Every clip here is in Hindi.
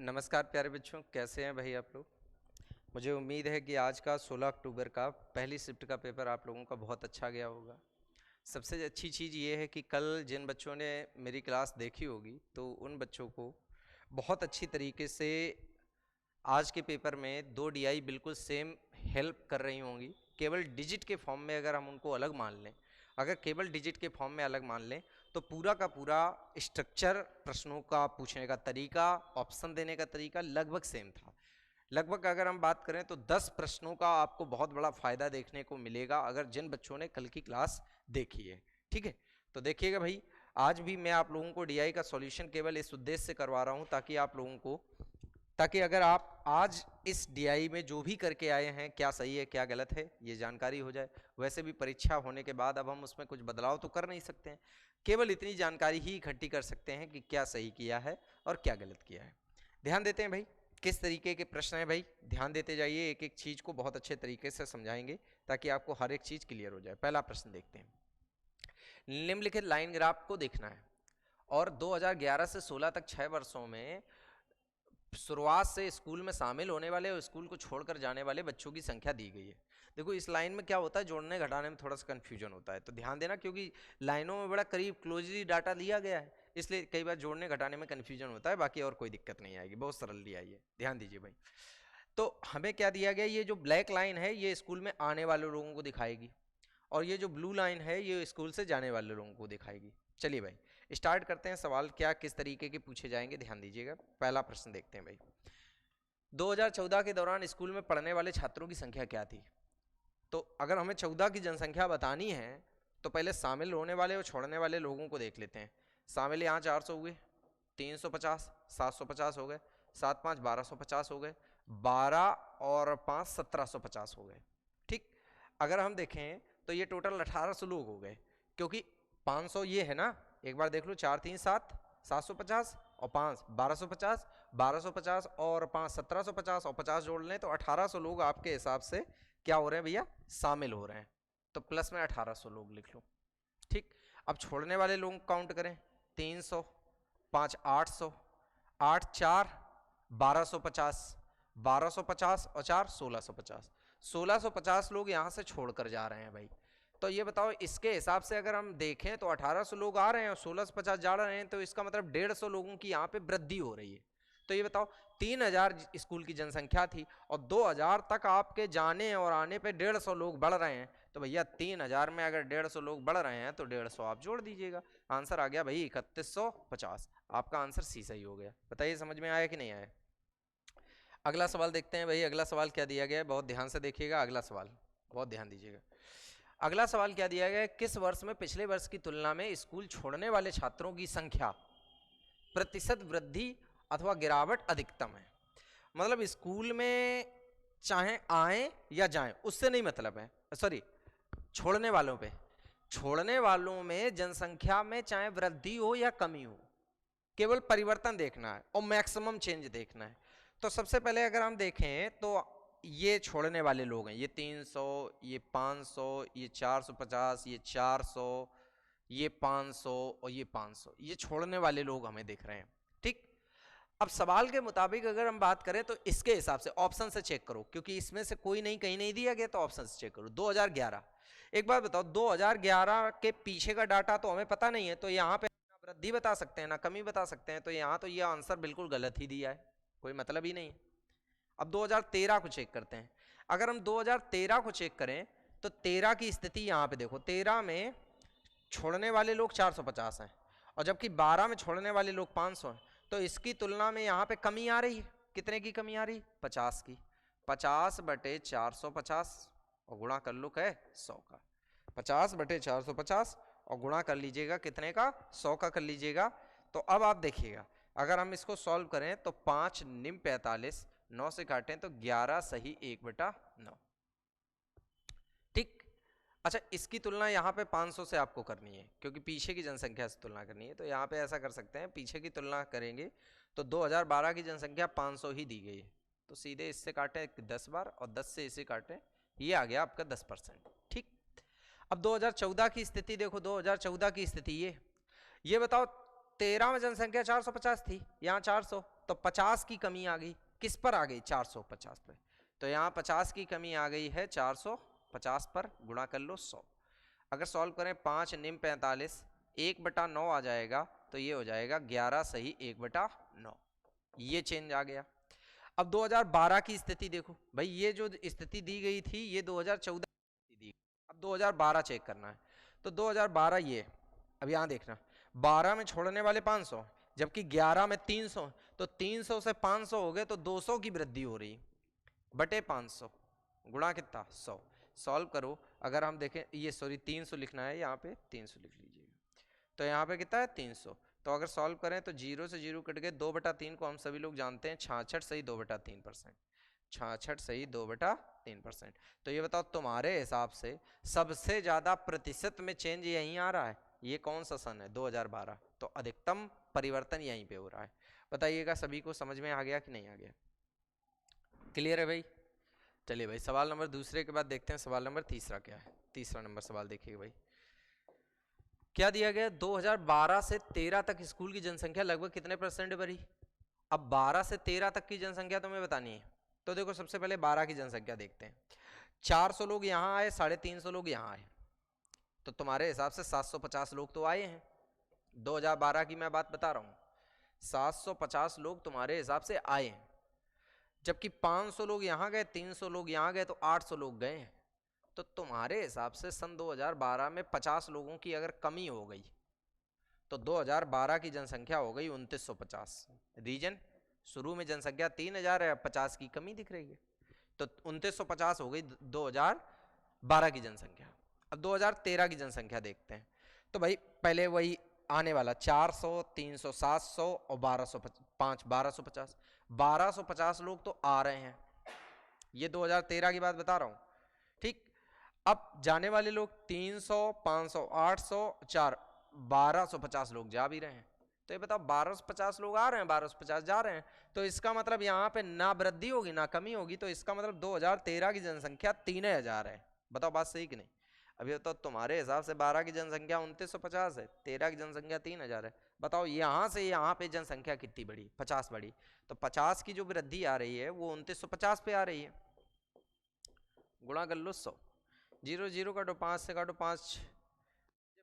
नमस्कार प्यारे बच्चों, कैसे हैं भाई आप लोग। मुझे उम्मीद है कि आज का 16 अक्टूबर का पहली शिफ्ट का पेपर आप लोगों का बहुत अच्छा गया होगा। सबसे अच्छी चीज़ ये है कि कल जिन बच्चों ने मेरी क्लास देखी होगी तो उन बच्चों को बहुत अच्छी तरीके से आज के पेपर में दो डीआई बिल्कुल सेम हेल्प कर रही होंगी। केवल डिजिट के फॉर्म में अगर हम उनको अलग मान लें, अगर केवल डिजिट के फॉर्म में अलग मान लें तो पूरा का पूरा स्ट्रक्चर, प्रश्नों का पूछने का तरीका, ऑप्शन देने का तरीका लगभग सेम था। लगभग अगर हम बात करें तो 10 प्रश्नों का आपको बहुत बड़ा फायदा देखने को मिलेगा अगर जिन बच्चों ने कल की क्लास देखी है। ठीक है, तो देखिएगा भाई, आज भी मैं आप लोगों को डीआई का सॉल्यूशन केवल इस उद्देश्य से करवा रहा हूं ताकि आप लोगों को, ताकि अगर आप आज इस डीआई में जो भी करके आए हैं क्या सही है क्या गलत है ये जानकारी हो जाए। वैसे भी परीक्षा होने के बाद अब हम उसमें कुछ बदलाव तो कर नहीं सकते हैं, केवल इतनी जानकारी ही इकट्ठी कर सकते हैं कि क्या सही किया है और क्या गलत किया है। ध्यान देते हैं भाई, किस तरीके के प्रश्न है भाई, ध्यान देते जाइए, एक एक चीज को बहुत अच्छे तरीके से समझाएंगे ताकि आपको हर एक चीज क्लियर हो जाए। पहला प्रश्न देखते हैं। निम्नलिखित लाइन ग्राफ को देखना है और 2011 से 16 तक 6 वर्षों में शुरुआत से स्कूल में शामिल होने वाले और स्कूल को छोड़कर जाने वाले बच्चों की संख्या दी गई है। देखो इस लाइन में क्या होता है, जोड़ने घटाने में थोड़ा सा कंफ्यूजन होता है, तो ध्यान देना क्योंकि लाइनों में बड़ा करीब क्लोजली डाटा दिया गया है, इसलिए कई बार जोड़ने घटाने में कंफ्यूजन होता है। बाकी और कोई दिक्कत नहीं आएगी, बहुत सरल दिया है, ध्यान दीजिए भाई। तो हमें क्या दिया गया, ये जो ब्लैक लाइन है ये स्कूल में आने वाले लोगों को दिखाएगी और ये जो ब्लू लाइन है ये स्कूल से जाने वाले लोगों को दिखाएगी। चलिए भाई स्टार्ट करते हैं, सवाल क्या किस तरीके के पूछे जाएंगे ध्यान दीजिएगा। पहला प्रश्न देखते हैं भाई, 2014 के दौरान स्कूल में पढ़ने वाले छात्रों की संख्या क्या थी। तो अगर हमें 14 की जनसंख्या बतानी है तो पहले शामिल होने वाले और छोड़ने वाले लोगों को देख लेते हैं। शामिल यहाँ 400 हुए, 350, 750 हो गए, 7 5 1250 हो गए, 12 और 5 1750 हो गए। ठीक, अगर हम देखें तो ये टोटल 1800 लोग हो गए, क्योंकि 500 ये है ना, एक बार देख लो, 4 3 7 750 और 5 1250, 1250 और 5 1750 और 50 जोड़ लें तो 1800 लोग आपके हिसाब से क्या हो रहे हैं भैया, शामिल हो रहे हैं। तो प्लस में 1800 लोग लिख लो। ठीक, अब छोड़ने वाले लोग काउंट करें, 300, 5 800, 8 4 1250, 1250 और 4 1650, 1650 लोग यहाँ से छोड़कर जा रहे हैं भाई। तो ये बताओ इसके हिसाब से अगर हम देखें तो 1800 लोग आ रहे हैं और 1650 जा रहे हैं, तो इसका मतलब 150 लोगों की यहाँ पे वृद्धि हो रही है। तो ये बताओ 3000 स्कूल की जनसंख्या थी और 2000 तक आपके जाने और आने पे 150 लोग बढ़ रहे हैं, तो भैया 3000 में अगर 150 लोग बढ़ रहे हैं तो 150 आप जोड़ दीजिएगा, आंसर आ गया भाई 3150। आपका आंसर सी सही हो गया। बताइए समझ में आया कि नहीं आया। अगला सवाल देखते हैं भाई, अगला सवाल क्या दिया गया है, बहुत ध्यान से देखिएगा, अगला सवाल बहुत ध्यान दीजिएगा। अगला सवाल क्या दिया गया है, किस वर्ष में पिछले वर्ष की तुलना में स्कूल छोड़ने वाले छात्रों की संख्या प्रतिशत वृद्धि अथवा गिरावट अधिकतम है। मतलब स्कूल में चाहे आए या जाएं उससे नहीं मतलब है, सॉरी, छोड़ने वालों पे, छोड़ने वालों में जनसंख्या में चाहे वृद्धि हो या कमी हो, केवल परिवर्तन देखना है और मैक्सिमम चेंज देखना है। तो सबसे पहले अगर हम देखें तो ये छोड़ने वाले लोग हैं, ये 300, ये 500, ये 450, ये 400, ये 500 और ये 500, ये छोड़ने वाले लोग हमें दिख रहे हैं। ठीक, अब सवाल के मुताबिक अगर हम बात करें तो इसके हिसाब से ऑप्शन से चेक करो, क्योंकि इसमें से कोई नहीं कहीं नहीं दिया गया तो ऑप्शन से चेक करो। 2011, एक बात बताओ, 2011 के पीछे का डाटा तो हमें पता नहीं है, तो यहाँ पे ना वृद्धि बता सकते हैं ना कमी बता सकते हैं, तो यहाँ तो ये आंसर बिल्कुल गलत ही दिया है, कोई मतलब ही नहीं है। अब 2013 को चेक करते हैं। अगर हम 2013 को चेक करें तो 13 की स्थिति यहाँ पे देखो, 13 में छोड़ने वाले लोग 450 हैं और जबकि 12 में छोड़ने वाले लोग 500 हैं, तो इसकी तुलना में यहाँ पे कमी आ रही है। कितने की कमी आ रही, 50 की। 50 बटे 450 और गुणा कर लो क्या, 100 का। 50 बटे 450 और गुणा कर लीजिएगा कितने का, 100 का कर लीजिएगा। तो अब आप देखिएगा अगर हम इसको सॉल्व करें तो 5 निम 45, 9 से काटें तो 11 सही 1/9। ठीक, अच्छा इसकी तुलना यहाँ पे 500 से आपको करनी है क्योंकि पीछे की जनसंख्या से तुलना करनी है, तो यहाँ पे ऐसा कर सकते हैं, पीछे की तुलना करेंगे तो 2012 की जनसंख्या 500 ही दी गई है, तो सीधे इससे काटें 10 बार और 10 से इसे काटें, ये आ गया आपका 10%। ठीक, अब 2014 की स्थिति देखो, 2014 की स्थिति ये बताओ 13 में जनसंख्या 450 थी, यहाँ 400, तो 50 की कमी आ गई, किस पर आ गई? 450 पे। तो यहाँ 50 की कमी आ गई है 450 पर, गुणा कर लो 100। अगर सॉल्व करें 5 निम 45, 1/9 आ जाएगा, तो ये हो जाएगा 11 सही 1/9, ये चेंज आ गया। अब 2012 की स्थिति देखो भाई, ये जो स्थिति दी गई थी ये 2014 की दी, अब 2012 चेक करना है। तो 2012 ये, अब यहाँ देखना 12 में छोड़ने वाले 500, जबकि 11 में 300, तो 300 से 500 हो गए, तो 200 की वृद्धि हो रही, बटे 500 गुणा कितना? 100। सॉल्व करो, अगर हम देखें, ये सॉरी 300 लिखना है, यहाँ पे 300 लिख लीजिएगा, तो यहाँ पे कितना है? 300। तो अगर सॉल्व करें तो 0 से 0 कट गए, 2/3 को हम सभी लोग जानते हैं 66 सही 2/3%, 66 सही 2/3%। तो ये बताओ तुम्हारे हिसाब से सबसे ज्यादा प्रतिशत में चेंज यहीं आ रहा है, ये कौन सा सन है? 2012। तो अधिकतम परिवर्तन यहीं पे हो रहा है। बताइएगा सभी को समझ में आ गया कि नहीं आ गया? क्लियर है भाई? चलिए भाई, सवाल नंबर दूसरे के बाद देखते हैं सवाल नंबर तीसरा क्या है। तीसरा नंबर सवाल देखिए भाई, क्या दिया गया? 2012 से 13 तक स्कूल की जनसंख्या लगभग कितने % बढ़ी? अब 12 से 13 तक की जनसंख्या तुम्हें बतानी है, तो देखो सबसे पहले 12 की जनसंख्या देखते हैं। 400 लोग यहाँ आए, 350 लोग यहाँ आए, तो तुम्हारे हिसाब से 750 लोग तो आए हैं। 2012 की मैं बात बता रहा हूँ, 750 लोग तुम्हारे हिसाब से आए हैं, जबकि 500 लोग यहाँ गए, 300 लोग यहाँ गए, तो 800 लोग गए हैं। तो तुम्हारे हिसाब से सन 2012 में 50 लोगों की अगर कमी हो गई, तो 2012 की जनसंख्या हो गई 2950। रीजन, शुरू में जनसंख्या 3000 है, 50 की कमी दिख रही है, तो 2950 हो गई 2012 की जनसंख्या। अब 2013 की जनसंख्या देखते हैं, तो भाई पहले वही आने वाला 400, 300, 700 और 1250 1250 लोग तो आ रहे हैं, ये 2013 की बात बता रहा हूं, ठीक। अब जाने वाले लोग 300, 500, 800, 1250 लोग जा भी रहे हैं। तो ये बताओ 1250 लोग आ रहे हैं, 1250 जा रहे हैं, तो इसका मतलब यहाँ पे ना वृद्धि होगी ना कमी होगी, तो इसका मतलब 2013 की जनसंख्या 3000 है। बताओ बात सही कि नहीं? अभी बताओ तुम्हारे हिसाब से 12 की जनसंख्या 2950 है, 13 की जनसंख्या 3000 है, बताओ यहाँ से यहाँ पे जनसंख्या कितनी बढ़ी? 50 बढ़ी। तो 50 की जो वृद्धि आ रही है वो 2950 पे आ रही है, गुणा कर लो 100। 0 0 काटो, 5 से काटो 5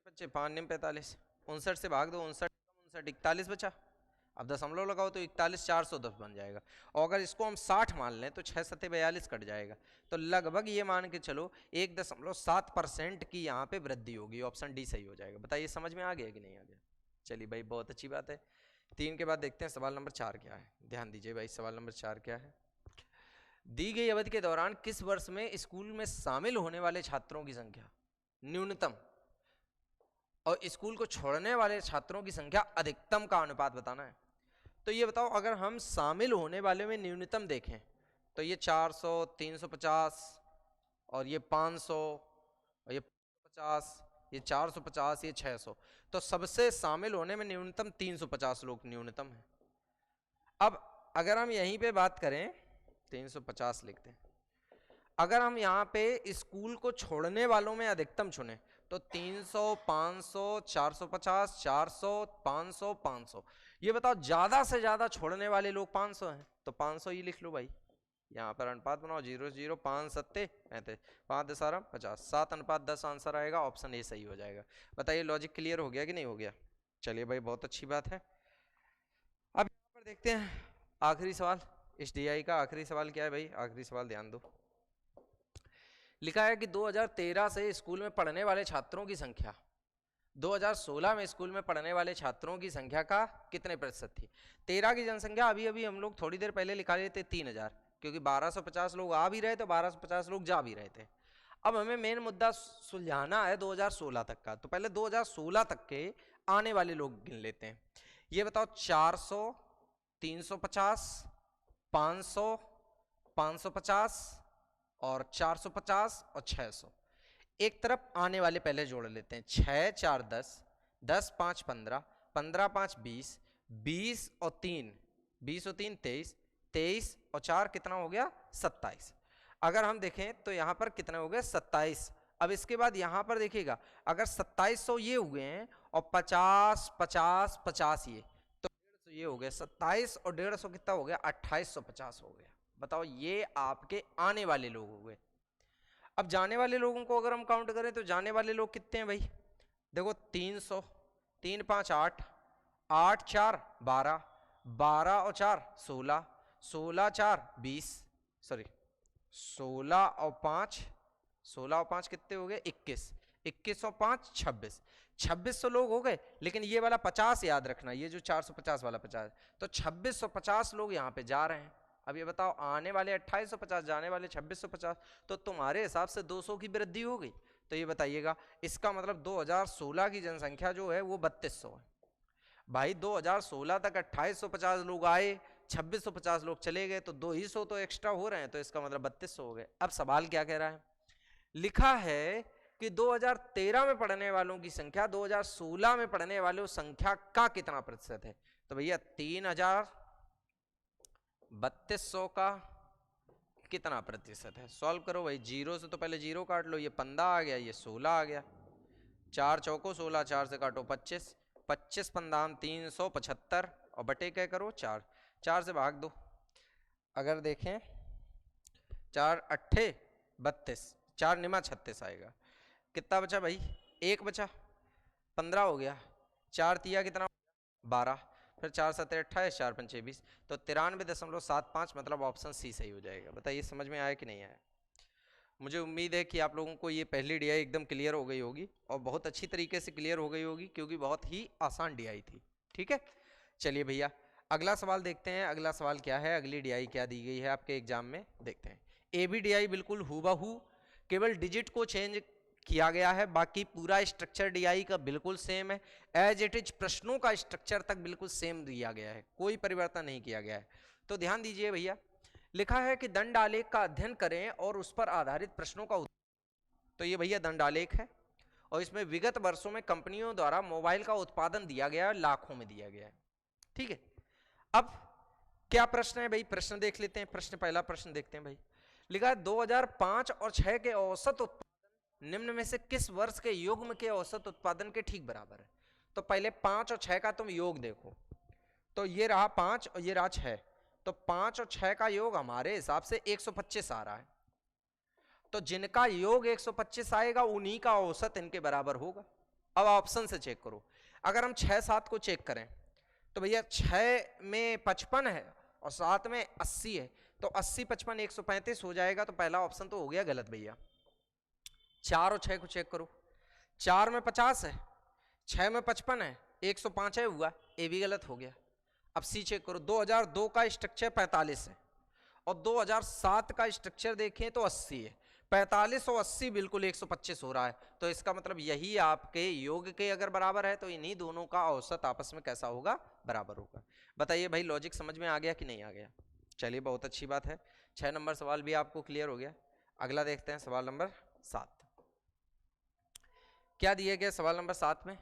बच्चे 5 निम 45, 59 से भाग दो, 59 41 बचा। अब दशमलव लगाओ तो 41 410 बन जाएगा, और अगर इसको हम 60 मान लें तो 6 7 42 कट जाएगा, तो लगभग ये मान के चलो 1.7% की यहाँ पे वृद्धि होगी। ऑप्शन डी सही हो जाएगा। बताइए समझ में आ गया कि नहीं आ गया? चलिए भाई बहुत अच्छी बात है। 3 के बाद देखते हैं सवाल नंबर 4 क्या है। ध्यान दीजिए भाई, सवाल नंबर 4 क्या है? दी गई अवधि के दौरान किस वर्ष में स्कूल में शामिल होने वाले छात्रों की संख्या न्यूनतम और स्कूल को छोड़ने वाले छात्रों की संख्या अधिकतम का अनुपात बताना है। तो ये बताओ, अगर हम शामिल होने वाले में न्यूनतम देखें तो ये 400, 350 और ये 500 और ये 50, ये 450, ये 600, तो सबसे शामिल होने में न्यूनतम 350 लोग न्यूनतम है। अब अगर हम यहीं पे बात करें, 350 लिखते हैं, अगर हम यहाँ पे स्कूल को छोड़ने वालों में अधिकतम चुने तो 300, 500, 450, 400, 500, 500, ये बताओ ज्यादा से ज्यादा छोड़ने वाले लोग 500 हैं, तो 500 ही लिख लो भाई। यहाँ पर अनुपात बनाओ, 0 0 5 7 35, 5 10 50, 7:10 आंसर आएगा। ऑप्शन ए सही हो जाएगा। बताइए लॉजिक क्लियर हो गया कि नहीं हो गया? चलिए भाई बहुत अच्छी बात है। अब यहाँ पर देखते हैं आखिरी सवाल, इस DI का आखिरी सवाल क्या है भाई? आखिरी सवाल ध्यान दो। लिखा है कि 2013 से स्कूल में पढ़ने वाले छात्रों की संख्या 2016 में स्कूल में पढ़ने वाले छात्रों की संख्या का कितने प्रतिशत थी? 13 की जनसंख्या अभी अभी हम लोग थोड़ी देर पहले लिखा रहे थे 3000, क्योंकि 1250 लोग आ भी रहे थे, 1250 लोग जा भी रहे थे। अब हमें मेन मुद्दा सुलझाना है 2016 तक का, तो पहले 2016 तक के आने वाले लोग गिन लेते हैं। ये बताओ 400, 350, 500, 550 और 450 और 600। एक तरफ आने वाले पहले जोड़ लेते हैं, 6 4 10, 10 5 15, 15 5 20, 20 और 3 23, 23 और 4 कितना हो गया? 27। अगर हम देखें तो यहाँ पर कितने हो गए? 27। अब इसके बाद यहाँ पर देखिएगा, अगर 2700 ये हुए हैं और 50 50 50 ये, तो तो ये हो गया 27 और 150 कितना हो गया 2850 हो गया। बताओ ये आपके आने वाले लोग हो गए। अब जाने वाले लोगों को अगर हम काउंट करें तो जाने वाले लोग कितने हैं भाई, देखो 300, 3 5 8, 8 4 12, 12 और 4 16, 16 4 20, सॉरी 16 और 5, 16 और 5 कितने हो गए 21, 21 और 5 26, 2600 लोग हो गए। लेकिन ये वाला 50 याद रखना, ये जो 450 वाला 50, तो 2650 लोग यहाँ पे जा रहे हैं। अब ये बताओ आने वाले 2850, जाने वाले 2650, तो तुम्हारे हिसाब से 200 की वृद्धि हो गई। तो ये बताइएगा इसका मतलब 2016 की जनसंख्या जो है वो 3200 है। भाई 2016 तक 2850 लोग आए, 2650 लोग चले गए, तो 200 तो एक्स्ट्रा हो रहे हैं, तो इसका मतलब 3200 हो गए। अब सवाल क्या कह रहा है, लिखा है कि 2013 में पढ़ने वालों की संख्या 2016 में पढ़ने वालों संख्या का कितना प्रतिशत है। तो भैया 3200 का कितना प्रतिशत है, सॉल्व करो भाई। जीरो से तो पहले जीरो काट लो, ये 15 आ गया, ये 16 आ गया, 4 चौको 16, 4 से काटो 25, 25 पंदाम 375 और बटे क्या करो 4, 4 से भाग दो। अगर देखें 4 अट्ठे 32, 4 निमा 36 आएगा। कितना बचा भाई, एक बचा, 15 हो गया, 4 तिया कितना 12, फिर 4 7 28, 4 पंचे 20, तो 93.75, मतलब ऑप्शन सी सही हो जाएगा। बताइए समझ में आया कि नहीं आया। मुझे उम्मीद है कि आप लोगों को ये पहली डीआई एकदम क्लियर हो गई होगी और बहुत अच्छी तरीके से क्लियर हो गई होगी, क्योंकि बहुत ही आसान डीआई थी। ठीक है, चलिए भैया अगला सवाल देखते हैं। अगला सवाल क्या है, अगली डीआई क्या दी गई है आपके एग्जाम में, देखते हैं। ए बी डीआई बिल्कुल हूबहू, केवल डिजिट को चेंज किया गया है, बाकी पूरा स्ट्रक्चर डीआई का बिल्कुल सेम है। एज इट इज प्रश्नों का स्ट्रक्चर तक बिल्कुल सेम दिया गया है, कोई परिवर्तन नहीं किया गया है। तो ध्यान दीजिए भैया, लिखा है कि दंड आलेख का अध्ययन करें और उस पर आधारित प्रश्नों का तो ये भैया दंड आलेख है, और इसमें विगत वर्षों में कंपनियों द्वारा मोबाइल का उत्पादन दिया गया है, लाखों में दिया गया है। ठीक है, अब क्या प्रश्न है भाई, प्रश्न देख लेते हैं। प्रश्न पहला प्रश्न देखते हैं भाई, लिखा है 2005 और 6 के औसत उत्पादन निम्न में से किस वर्ष के युग्म के औसत उत्पादन के ठीक बराबर है। तो पहले 5 और 6 का तुम योग देखो, तो ये रहा 5 और ये रहा 6, तो 5 और 6 का योग हमारे हिसाब से 125 आ रहा है, तो जिनका योग 125 आएगा उन्हीं का औसत इनके बराबर होगा। अब ऑप्शन से चेक करो, अगर हम 6 7 को चेक करें तो भैया 6 में 55 है और 7 में 80 है, तो 80 55 135 हो जाएगा, तो पहला ऑप्शन तो हो गया गलत भैया। 4 और 6 को चेक करो, 4 में 50 है, 6 में 55 है, 105 है हुआ, ये भी गलत हो गया। अब सी चेक करो, 2002 का स्ट्रक्चर 45 है और 2007 का स्ट्रक्चर देखें तो 80 है, 45 और 80 बिल्कुल 125 हो रहा है, तो इसका मतलब यही आपके योग के अगर बराबर है तो इन्हीं दोनों का औसत आपस में कैसा होगा, बराबर होगा। बताइए भाई लॉजिक समझ में आ गया कि नहीं आ गया। चलिए बहुत अच्छी बात है, 6 नंबर सवाल भी आपको क्लियर हो गया। अगला देखते हैं सवाल नंबर 7, क्या दिया गया सवाल नंबर 7 में,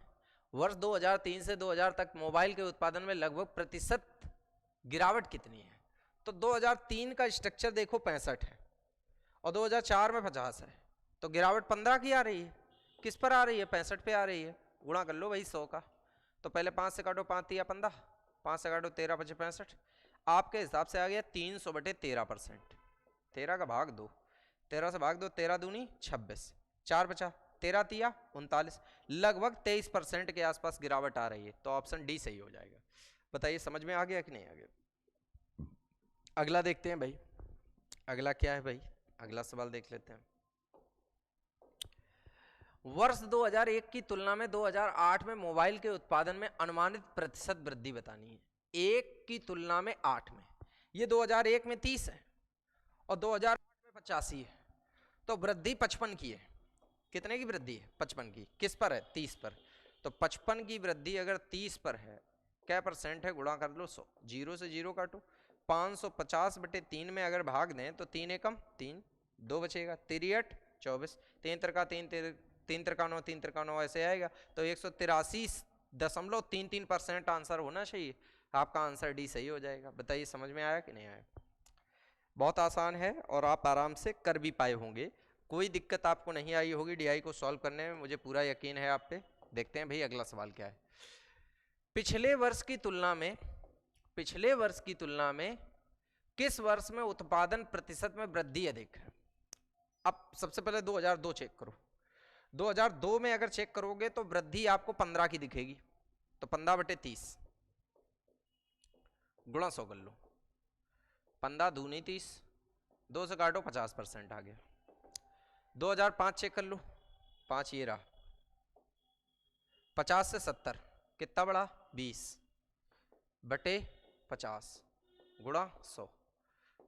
वर्ष 2003 से 2000 तक मोबाइल के उत्पादन में लगभग प्रतिशत गिरावट कितनी है। तो 2003 का स्ट्रक्चर देखो 65 है और 2004 में 50 है, तो गिरावट 15 की आ रही है। किस पर आ रही है, 65 पे आ रही है, गुणा कर लो भाई 100 का, तो पहले 5 से काटो 5 या 15, 5 से काटो 13 बचे 65, आपके हिसाब से आ गया 300/13%। 13 का भाग दो, 13 से भाग दो, 13 दूनी 26, 4 बचा, 13 तिया 39, लगभग 23% के आसपास गिरावट आ रही है, तो ऑप्शन डी सही हो जाएगा। बताइए समझ में आ गया कि नहीं आ गया। अगला देखते हैं भाई, अगला क्या है भाई, अगला सवाल देख लेते हैं। वर्ष 2001 की तुलना में 2008 में मोबाइल के उत्पादन में अनुमानित प्रतिशत वृद्धि बतानी है। 1 की तुलना में 8 में, ये 2001 में 30 है और 2008 में 85 है, तो वृद्धि 55 की है। कितने की वृद्धि है, 55 की, किस पर है, 30 पर, तो 55 की वृद्धि अगर 30 पर है, क्या परसेंट है, गुणा कर लो 100, 0 से 0 काटो, 550/3 में अगर भाग दें तो 3 एकम 3, 2 बचेगा, 3 24, 3 त्रिका 3, 3 त्रिका 9, 3 त्रिका 9 ऐसे आएगा, तो 183.33% आंसर होना चाहिए। आपका आंसर डी सही हो जाएगा। बताइए समझ में आया कि नहीं आया। बहुत आसान है और आप आराम से कर भी पाए होंगे, कोई दिक्कत आपको नहीं आई होगी डीआई को सॉल्व करने में, मुझे पूरा यकीन है आप पे। देखते हैं भाई अगला सवाल क्या है। पिछले वर्ष की तुलना में पिछले वर्ष की तुलना में किस वर्ष में उत्पादन प्रतिशत में वृद्धि अधिक है। अब सबसे पहले 2002 चेक करो। 2002 में अगर चेक करोगे तो वृद्धि आपको 15 की दिखेगी, तो 15/30 गुणा 100 कर लो, 15 दूनी 30, 2 से काटो 50% आ गया। 2005 चेक कर लो, 5 ये रहा, 50 से 70 कितना बढ़ा, 20/50 गुणा 100,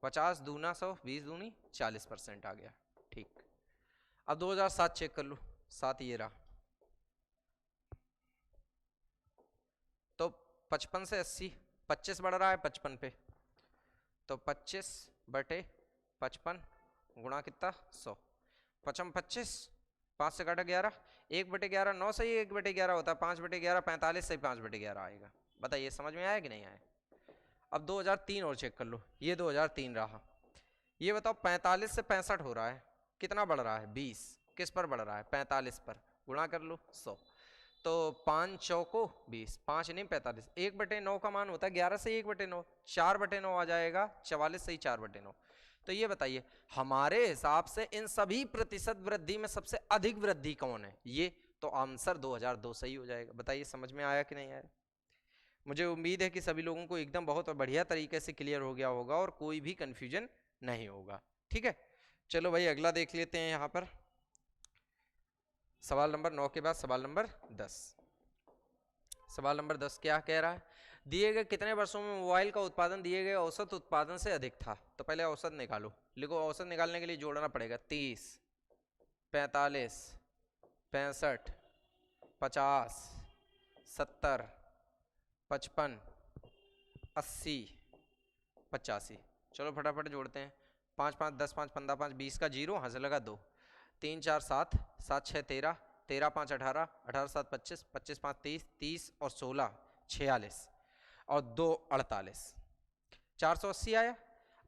50 दूना 100, 20 दूनी 40% आ गया। ठीक, अब 2007 चेक कर लो, 7 ये रहा, तो 55 से 80, 25 बढ़ रहा है 55 पे, तो 25/55 गुणा कितना 100, 55, 5 से काटा 11, 1/11 9 से ही 1/11 होता है, 5/11 45 से 5/11 आएगा। बताइए समझ में आया कि नहीं आया। अब 2003 और चेक कर लो, ये 2003 रहा, ये बताओ 45 से 65 हो रहा है, कितना बढ़ रहा है 20, किस पर बढ़ रहा है 45 पर, गुणा कर लो 100, तो 5 चौको 20, 5 नहीं 45, 1/9 का मान होता है 11 से 1/9, 4/9 आ जाएगा, 44 से ही 4/9। तो ये बताइए हमारे हिसाब से इन सभी प्रतिशत वृद्धि में सबसे अधिक वृद्धि कौन है, ये तो आंसर 2002 सही हो जाएगा। बताइए समझ में आया कि नहीं आया। मुझे उम्मीद है कि सभी लोगों को एकदम बहुत बढ़िया तरीके से क्लियर हो गया होगा और कोई भी कंफ्यूजन नहीं होगा। ठीक है, चलो भाई अगला देख लेते हैं। यहाँ पर सवाल नंबर 9 के बाद सवाल नंबर 10। सवाल नंबर 10 क्या कह रहा है, दिए गए कितने वर्षों में मोबाइल का उत्पादन दिए गए औसत उत्पादन से अधिक था। तो पहले औसत निकालो, लिखो औसत निकालने के लिए जोड़ना पड़ेगा 30, 45, 65, 50, 70, 55, 80, 85। चलो फटाफट जोड़ते हैं, 5 5 10 5 15 5 20 का 0, हाँ से लगा 2, 3 4 7, 7 6 13, 13 5 18, 18 7 25, 25 5 30, 30 और 16 46 और 2 48, 480 आया।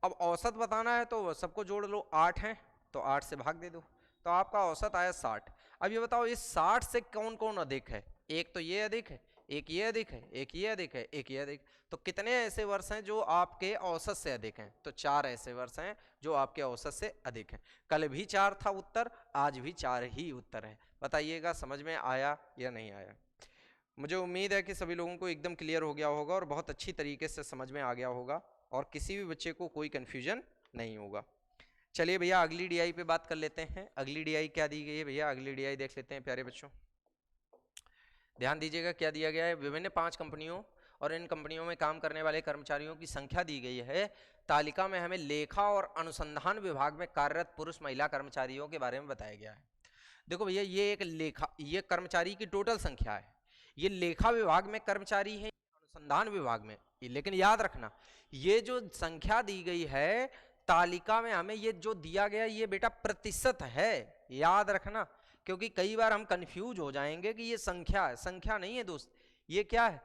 अब औसत बताना है तो सबको जोड़ लो, 8 है तो 8 से भाग दे दो, तो आपका औसत आया 60। अब ये बताओ इस 60 से कौन कौन अधिक है, एक तो ये अधिक है, एक ये अधिक है, एक ये अधिक है, एक ये अधिक, तो कितने ऐसे वर्ष हैं जो आपके औसत से अधिक हैं, तो 4 ऐसे वर्ष हैं जो आपके औसत से अधिक हैं। कल भी 4 था उत्तर, आज भी 4 ही उत्तर है। बताइएगा समझ में आया या नहीं आया। मुझे उम्मीद है कि सभी लोगों को एकदम क्लियर हो गया होगा और बहुत अच्छी तरीके से समझ में आ गया होगा और किसी भी बच्चे को कोई कन्फ्यूजन नहीं होगा। चलिए भैया अगली डीआई पे बात कर लेते हैं। अगली डीआई क्या दी गई है भैया, अगली डीआई देख लेते हैं प्यारे बच्चों। ध्यान दीजिएगा क्या दिया गया है, विभिन्न 5 कंपनियों और इन कंपनियों में काम करने वाले कर्मचारियों की संख्या दी गई है। तालिका में हमें लेखा और अनुसंधान विभाग में कार्यरत पुरुष महिला कर्मचारियों के बारे में बताया गया है। देखो भैया ये एक लेखा, ये कर्मचारी की टोटल संख्या है, ये लेखा विभाग में कर्मचारी है, अनुसंधान विभाग में। लेकिन याद रखना ये जो संख्या दी गई है तालिका में हमें ये जो दिया गया ये बेटा प्रतिशत है, याद रखना, क्योंकि कई बार हम कंफ्यूज हो जाएंगे कि ये संख्या है, संख्या नहीं है दोस्त, ये क्या है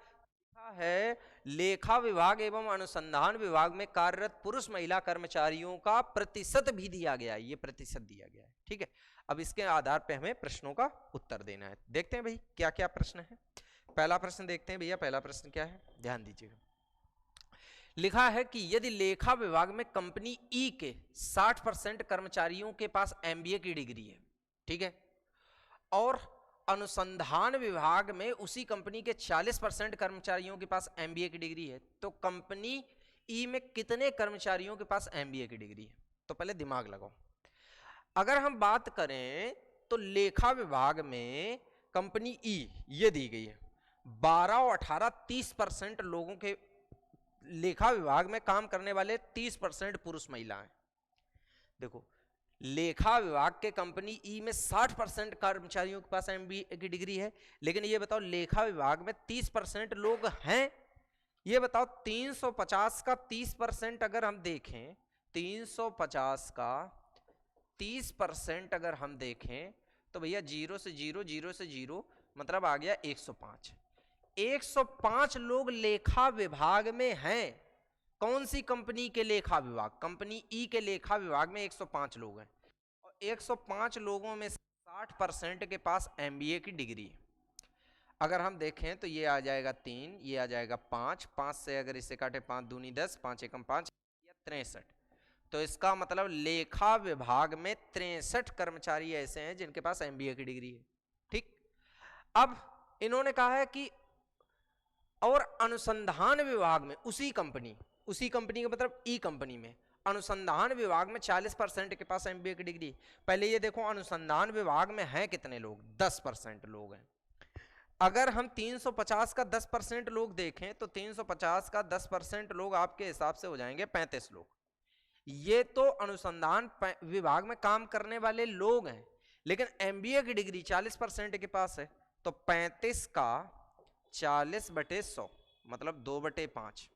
लेखा विभाग एवं अनुसंधान विभाग में कार्यरत पुरुष महिला कर्मचारियों का प्रतिशत भी दिया गया है, ये प्रतिशत दिया गया है। ठीक है, अब इसके आधार पे हमें प्रश्नों का उत्तर देना है। देखते हैं भाई क्या क्या प्रश्न है। पहला प्रश्न देखते हैं भैया, पहला प्रश्न क्या है, ध्यान दीजिएगा। लिखा है कि यदि लेखा विभाग में कंपनी ई के 60% कर्मचारियों के पास एमबीए की डिग्री है, ठीक है, और अनुसंधान विभाग में उसी कंपनी के 40% कर्मचारियों के पास एमबीए की डिग्री है, तो कंपनी ई में कितने कर्मचारियों के पास एमबीए की डिग्री है। तो पहले दिमाग लगाओ, अगर हम बात करें तो लेखा विभाग में कंपनी ई ये दी गई है, 12 और 18 30% लोगों के लेखा विभाग में काम करने वाले 30% पुरुष महिला हैं। देखो लेखा विभाग के कंपनी ई में 60% कर्मचारियों के पास एमबीए की डिग्री है, लेकिन ये बताओ लेखा विभाग में 30% लोग हैं। ये बताओ 350 का 30% अगर हम देखें, 350 का 30% अगर हम देखें तो भैया 0 से 0 0 से 0 मतलब आ गया 105। 105 लोग लेखा विभाग में हैं। कौन सी कंपनी के लेखा विभाग, कंपनी ई के लेखा विभाग में 105 लोग हैं और 105 लोगों में 60% के पास एमबीए की डिग्री है। अगर हम देखें तो ये आ जाएगा 3, ये आ जाएगा 5, 5 से अगर इसे काटे 5 दूनी 10, 5 एकम 5, 63। तो इसका मतलब लेखा विभाग में 63 कर्मचारी ऐसे हैं जिनके पास एमबीए की डिग्री है। ठीक, अब इन्होंने कहा है कि और अनुसंधान विभाग में उसी कंपनी का मतलब ई कंपनी में अनुसंधान विभाग में 40% के पास एमबीए की डिग्री। पहले ये देखो अनुसंधान विभाग में हैं कितने लोग, 10% लोग हैं। अगर हम 350 का 10% लोग देखें तो 350 का 10% लोग आपके हिसाब से हो जाएंगे 35 लोग। ये तो अनुसंधान विभाग में काम करने वाले लोग हैं, लेकिन एमबीए की डिग्री 40% के पास है। तो 35 का 40/100 मतलब 2/5,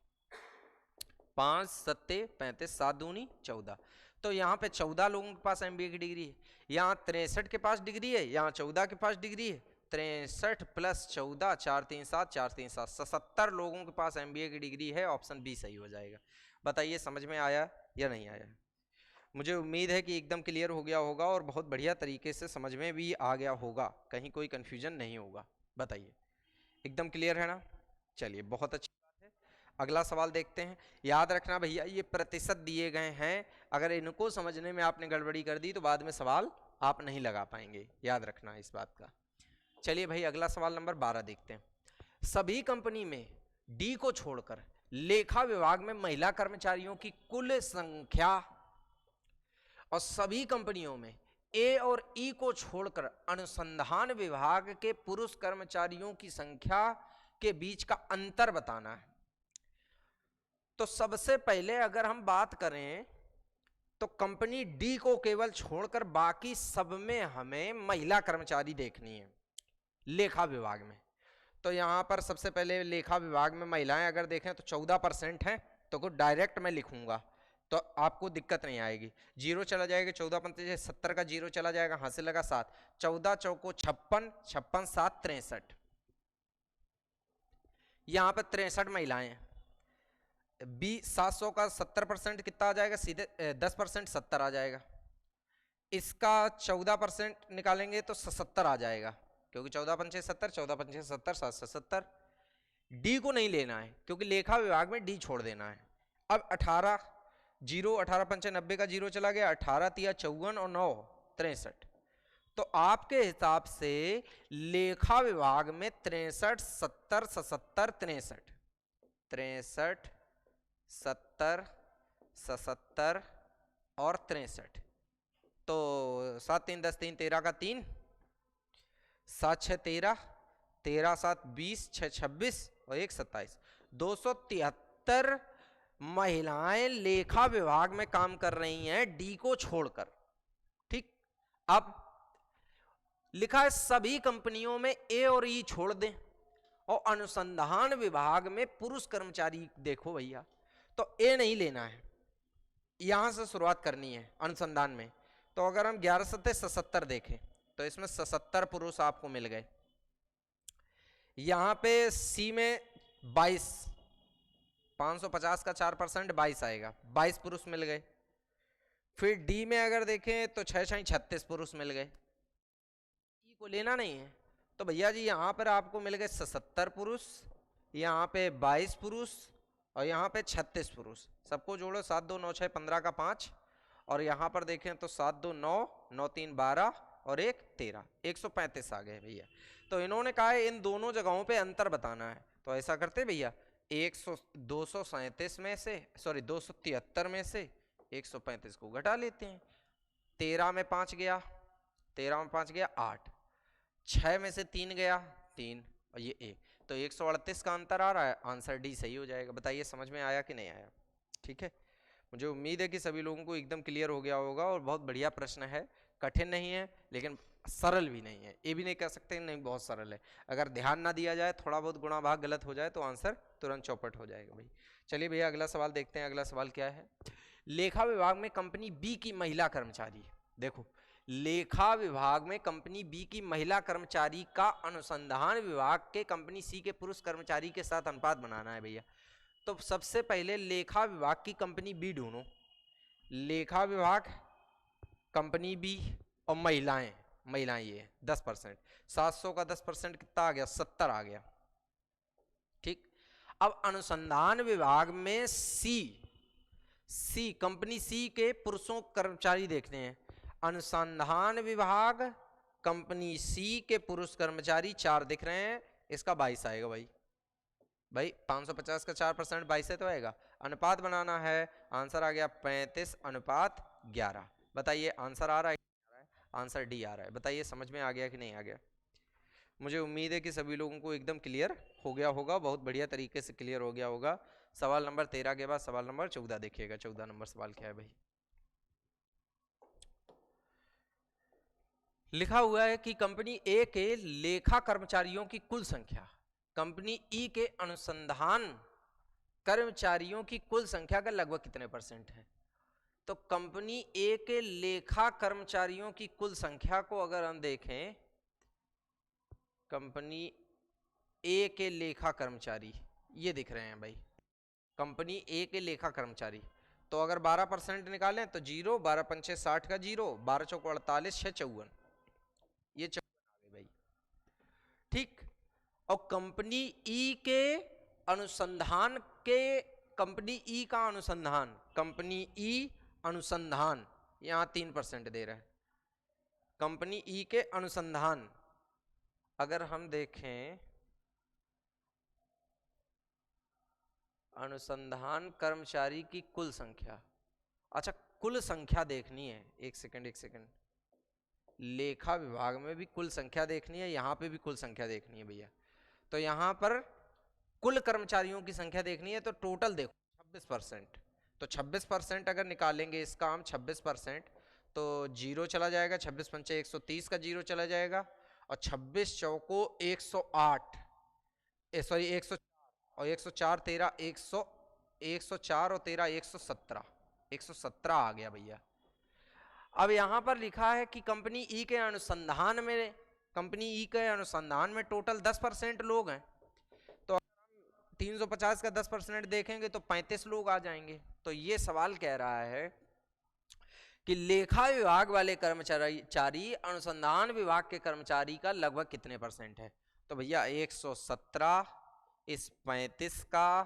5 सत्ते 35, 7 दूनी 14। तो यहाँ पे 14 लोगों के पास एमबीए की डिग्री है, यहाँ 63 के पास डिग्री है, यहाँ 14 के पास डिग्री है। 63 + 14 4 3 7 4 3 7 77 लोगों के पास एमबीए की डिग्री है। ऑप्शन बी सही हो जाएगा। बताइए समझ में आया या नहीं आया? मुझे उम्मीद है कि एकदम क्लियर हो गया होगा और बहुत बढ़िया तरीके से समझ में भी आ गया होगा, कहीं कोई कंफ्यूजन नहीं होगा। बताइए एकदम क्लियर है ना? चलिए बहुत अच्छी बात है। अगला सवाल देखते हैं। याद रखना भैया ये प्रतिशत दिए गए हैं, अगर इनको समझने में आपने गड़बड़ी कर दी तो बाद में सवाल आप नहीं लगा पाएंगे, याद रखना इस बात का। चलिए भाई अगला सवाल नंबर 12 देखते हैं। सभी कंपनी में डी को छोड़कर लेखा विभाग में महिला कर्मचारियों की कुल संख्या और सभी कंपनियों में ए और ई को छोड़कर अनुसंधान विभाग के पुरुष कर्मचारियों की संख्या के बीच का अंतर बताना है। तो सबसे पहले अगर हम बात करें तो कंपनी डी को केवल छोड़कर बाकी सब में हमें महिला कर्मचारी देखनी है लेखा विभाग में। तो यहां पर सबसे पहले लेखा विभाग में महिलाएं अगर देखें तो 14% हैं, तो को डायरेक्ट मैं लिखूंगा तो आपको दिक्कत नहीं आएगी। 0 चला जाएगा, 14 × 70 का 0 चला जाएगा, हाथ से लगा 7, 14 चौको 56, 56 7 63। यहां पर 63 महिलाएं हैं। 700 का 70% कितना आ जाएगा, सीधे 10% 70 आ जाएगा। इसका 14% निकालेंगे तो 77 आ जाएगा, क्योंकि 14 पंचे 70, 14 पंचे 70, 770। डी को नहीं लेना है क्योंकि लेखा विभाग में डी छोड़ देना है। अब 18 0, 18 पंचे 90 का 0 चला गया, 18 तिया 54 और 9 63। तो आपके हिसाब से लेखा विभाग में 63 70 77 63, 63 70 77 और 63। तो 7 3 10 3 13 का 3, 7 6 13, 13 7 20, 6 26 और 1 27। 273 महिलाएं लेखा विभाग में काम कर रही हैं डी को छोड़कर। ठीक, अब लिखा है सभी कंपनियों में ए और ई छोड़ दें और अनुसंधान विभाग में पुरुष कर्मचारी देखो भैया, तो ए नहीं लेना है, यहां से शुरुआत करनी है अनुसंधान में। तो अगर हम 11 सत्ते 77 देखें तो इसमें 77 पुरुष आपको मिल गए। यहां पे सी में 22, 550 का 4% 22 आएगा, 22 पुरुष मिल गए। फिर डी में अगर देखें तो 6 6 36 पुरुष मिल गए। ई को लेना नहीं है तो भैया जी यहां पर आपको मिल गए 77 पुरुष, यहां पे 22 पुरुष और यहां पे 36 पुरुष। सबको जोड़ो, 7 2 9 6 15 का 5, और यहां पर देखें तो 7 2 9, 9 3 12 और 1 13, 135 आ गए भैया। तो इन्होंने कहा है इन दोनों जगहों पे अंतर बताना है। तो ऐसा करते भैया 237 में से 273 में से 135 को घटा लेते हैं। 13 में 5 गया, 13 में 5 गया 8, 6 में से 3 गया 3 और ये 1, तो 138 का अंतर आ रहा है। आंसर डी सही हो जाएगा। बताइए समझ में आया कि नहीं आया? ठीक है, मुझे उम्मीद है कि सभी लोगों को एकदम क्लियर हो गया होगा और बहुत बढ़िया प्रश्न है, कठिन नहीं है लेकिन सरल भी नहीं है। ये भी नहीं कह सकते नहीं बहुत सरल है, अगर ध्यान ना दिया जाए, थोड़ा बहुत गुणा भाग गलत हो जाए तो आंसर तुरंत चौपट हो जाएगा भाई। चलिए भैया अगला सवाल देखते हैं। अगला सवाल क्या है? लेखा विभाग में कंपनी बी की महिला कर्मचारी, देखो लेखा विभाग में कंपनी बी की महिला कर्मचारी का अनुसंधान विभाग के कंपनी सी के पुरुष कर्मचारी के साथ अनुपात बनाना है भैया। तो सबसे पहले लेखा विभाग की कंपनी बी ढूंढो। लेखा विभाग, कंपनी बी और महिलाएं, महिलाएं ये 10%। 700 का 10% कितना आ गया? 70 आ गया। ठीक, अब अनुसंधान विभाग में सी कंपनी सी के पुरुषों कर्मचारी देखने हैं। अनुसंधान विभाग कंपनी सी के पुरुष कर्मचारी 4 दिख रहे हैं, इसका 22 आएगा भाई 550 का 4% 22 तो आएगा। अनुपात बनाना है, आंसर आ गया 35:11। बताइए आंसर आ रहा है? आंसर डी आ रहा है। बताइए समझ में आ गया कि नहीं आ गया? मुझे उम्मीद है कि सभी लोगों को एकदम क्लियर हो गया होगा, बहुत बढ़िया तरीके से क्लियर हो गया होगा। सवाल नंबर 13 के बाद सवाल नंबर 14 देखिएगा। 14 नंबर सवाल क्या है भाई? लिखा हुआ है कि कंपनी ए के लेखा कर्मचारियों की कुल संख्या कंपनी ई के अनुसंधान कर्मचारियों की कुल संख्या का लगभग कितने % है? तो कंपनी ए के लेखा कर्मचारियों की कुल संख्या को अगर हम देखें, कंपनी ए के लेखा कर्मचारी ये दिख रहे हैं भाई, कंपनी ए के लेखा कर्मचारी। तो अगर 12% निकालें तो 0, 12 पंचे 60 का 0, 12 चौको 48, 6 54, ये 54 आ गए भाई। ठीक, और कंपनी ई के अनुसंधान के, कंपनी ई का अनुसंधान, कंपनी ई अनुसंधान यहां 3% दे रहा है। कंपनी ई के अनुसंधान अगर हम देखें, अनुसंधान कर्मचारी की कुल संख्या, अच्छा कुल संख्या देखनी है, एक सेकंड, लेखा विभाग में भी कुल संख्या देखनी है, यहां पे भी कुल संख्या देखनी है भैया। तो यहां पर कुल कर्मचारियों की संख्या देखनी है, तो टोटल देखो 26%। तो 26% अगर निकालेंगे इसका हम 26%, तो 0 चला जाएगा, 26 पंचे 130 का 0 चला जाएगा, और 26 चौको 108, सॉरी 104, और 104 13 104 और 13 117 आ गया भैया। अब यहां पर लिखा है कि कंपनी ई के अनुसंधान में, कंपनी ई के अनुसंधान में टोटल 10% लोग हैं। तो 350 का 10% देखेंगे तो 35 लोग आ जाएंगे। तो ये सवाल कह रहा है कि लेखा विभाग वाले कर्मचारी अनुसंधान विभाग के कर्मचारी का लगभग कितने % है? तो भैया 117 इस 35 का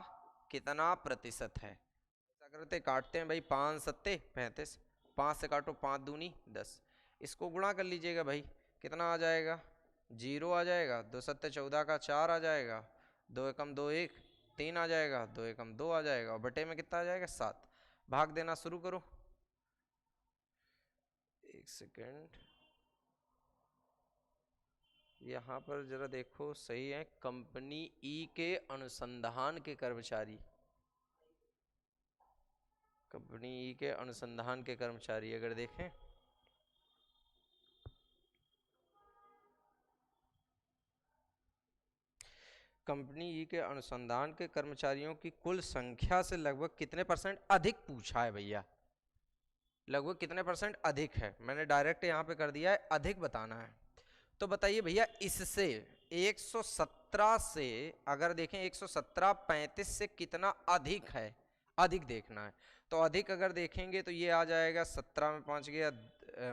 कितना प्रतिशत है? ऐसा करते काटते हैं भाई, 5 सत्ते 35, 5 से काटो 5 दूनी 10, इसको गुणा कर लीजिएगा भाई, कितना आ जाएगा? 0 आ जाएगा, 2 सत्ते 14 का 4 आ जाएगा, 2 एकम 2 1 3 आ जाएगा, 2 एकम 2 आ जाएगा, और बटे में कितना आ जाएगा? 7। भाग देना शुरू करो। एक सेकेंड, यहाँ पर जरा देखो सही है। कंपनी ई के अनुसंधान के कर्मचारी, कंपनी ई के अनुसंधान के कर्मचारी अगर देखें, कंपनी ई के अनुसंधान के कर्मचारियों की कुल संख्या से लगभग कितने % अधिक पूछा है भैया? लगभग कितने % अधिक है? मैंने डायरेक्ट यहाँ पे कर दिया है, अधिक बताना है। तो बताइए भैया, इससे 117 से अगर देखें, 117 35 से कितना अधिक है? अधिक देखना है। तो अधिक अगर देखेंगे तो ये आ जाएगा 17 में 5 गया,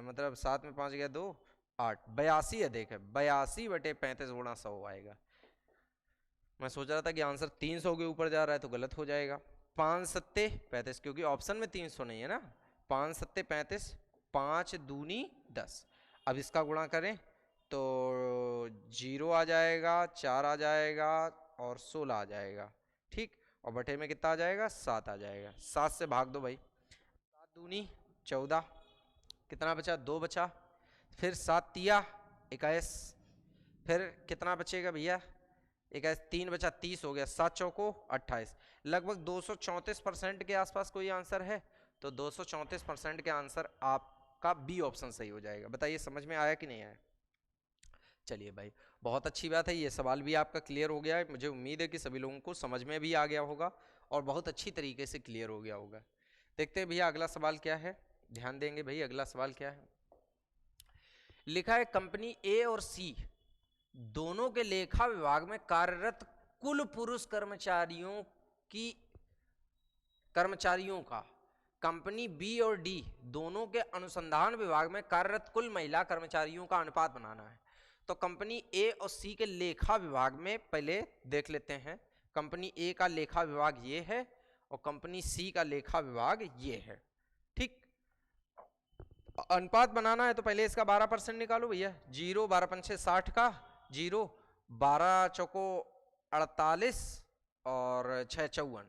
मतलब 7 में 5 गया 2 8, 82 अधिक है। 82 बटे 35 गुणा 100 आएगा। मैं सोच रहा था कि आंसर 300 के ऊपर जा रहा है तो गलत हो जाएगा। 5 सत्ते 35, क्योंकि ऑप्शन में 300 नहीं है ना। 5 सत्ते 35, 5 दूनी 10। अब इसका गुणा करें तो 0 आ जाएगा, 4 आ जाएगा और 16 आ जाएगा। ठीक, और बटे में कितना आ जाएगा? 7 आ जाएगा। 7 से भाग दो भाई, 7 दूनी 14, कितना बचा? 2 बचा, फिर 7 तिया 21, फिर कितना बचेगा भैया? 21, 3 बचा 30 हो गया, 7 चौको 28। लगभग 234% के आसपास कोई आंसर है, तो 234% के आंसर आपका बी ऑप्शन सही हो जाएगा। बताइए समझ में आया कि नहीं आया? चलिए भाई, बहुत अच्छी बात है, ये सवाल भी आपका क्लियर हो गया है। मुझे उम्मीद है कि सभी लोगों को समझ में भी आ गया होगा और बहुत अच्छी तरीके से क्लियर हो गया होगा। देखते हैं भैया अगला सवाल क्या है, ध्यान देंगे भाई। अगला सवाल क्या है? लिखा है कंपनी ए और सी दोनों के लेखा विभाग में कार्यरत कुल पुरुष कर्मचारियों का कंपनी बी और डी दोनों के अनुसंधान विभाग में कार्यरत कुल महिला कर्मचारियों का अनुपात बनाना है। तो कंपनी ए और सी के लेखा विभाग में पहले देख लेते हैं। कंपनी ए का लेखा विभाग ये है और कंपनी सी का लेखा विभाग ये है। ठीक, अनुपात बनाना है तो पहले इसका 12% निकालो भैया। 0 12 पंचे 60 का 0, 12 चौको 48 और 6 54,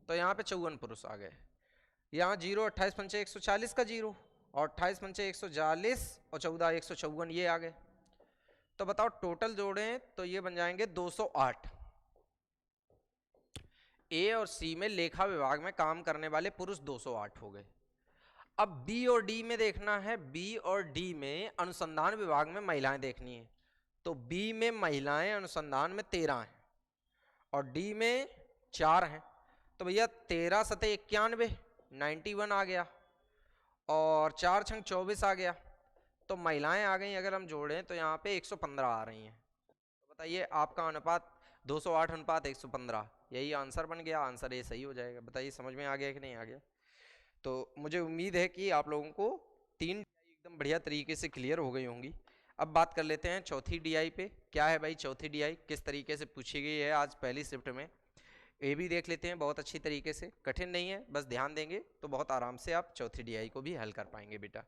तो यहाँ पे 54 पुरुष आ गए। यहाँ 0 28 पंचे 140 का 0 और 28 पंचे 140 और 14 154 ये आ गए। तो बताओ टोटल जोड़ें तो ये बन जाएंगे 208। ए और सी में लेखा विभाग में काम करने वाले पुरुष 208 हो गए। अब बी और डी में देखना है। बी और डी में अनुसंधान विभाग में महिलाएं देखनी है। तो बी में महिलाएं अनुसंधान में 13 हैं और डी में 4 हैं। तो भैया 13 सते 91 91 आ गया और 4 छंग 24 आ गया। तो महिलाएं आ गई, अगर हम जोड़ें तो यहाँ पे 115 आ रही हैं। तो बताइए आपका अनुपात 208 अनुपात 115, यही आंसर बन गया। आंसर ये सही हो जाएगा। बताइए समझ में आ गया कि नहीं आ गया? तो मुझे उम्मीद है कि आप लोगों को 3 एकदम बढ़िया तरीके से क्लियर हो गई होंगी। अब बात कर लेते हैं चौथी डीआई पे। क्या है भाई चौथी डीआई, किस तरीके से पूछी गई है आज पहली शिफ्ट में, ये भी देख लेते हैं बहुत अच्छी तरीके से। कठिन नहीं है, बस ध्यान देंगे तो बहुत आराम से आप चौथी डीआई को भी हल कर पाएंगे बेटा।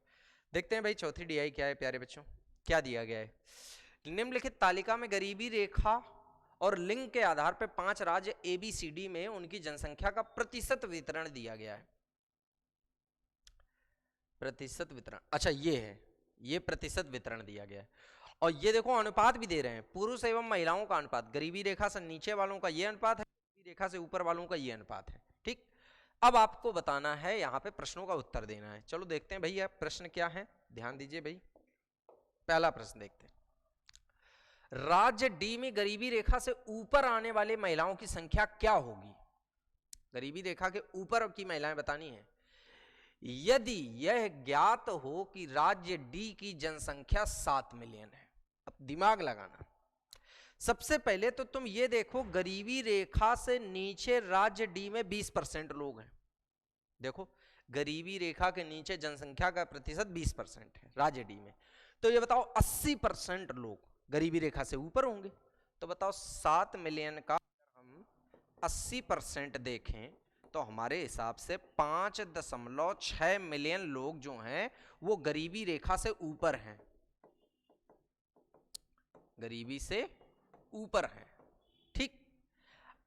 देखते हैं भाई चौथी डीआई क्या है प्यारे बच्चों। क्या दिया गया है, निम्नलिखित तालिका में गरीबी रेखा और लिंग के आधार पर 5 राज्य ABCD में उनकी जनसंख्या का प्रतिशत वितरण दिया गया है। प्रतिशत वितरण, अच्छा ये है, ये प्रतिशत वितरण दिया गया है। और ये देखो अनुपात भी दे रहे हैं, पुरुष एवं महिलाओं का अनुपात। गरीबी रेखा से नीचे वालों का ये अनुपात है, गरीबी रेखा से ऊपर वालों का ये अनुपात है। ठीक, अब आपको बताना है, यहाँ पे प्रश्नों का उत्तर देना है। चलो देखते हैं भैया प्रश्न क्या है, ध्यान दीजिए भाई। पहला प्रश्न देखते हैं, राज्य डी में गरीबी रेखा से ऊपर आने वाले महिलाओं की संख्या क्या होगी। गरीबी रेखा के ऊपर की महिलाएं बतानी है। यदि यह ज्ञात हो कि राज्य डी की जनसंख्या 7 मिलियन है। अब दिमाग लगाना, सबसे पहले तो तुम ये देखो गरीबी रेखा से नीचे राज्य डी में 20% लोग हैं। देखो गरीबी रेखा के नीचे जनसंख्या का प्रतिशत 20% है राज्य डी में। तो ये बताओ 80% लोग गरीबी रेखा से ऊपर होंगे। तो बताओ 7 मिलियन का हम 80% देखें तो हमारे हिसाब से 5.6 मिलियन लोग जो हैं वो गरीबी रेखा से ऊपर हैं, गरीबी से ऊपर हैं। ठीक,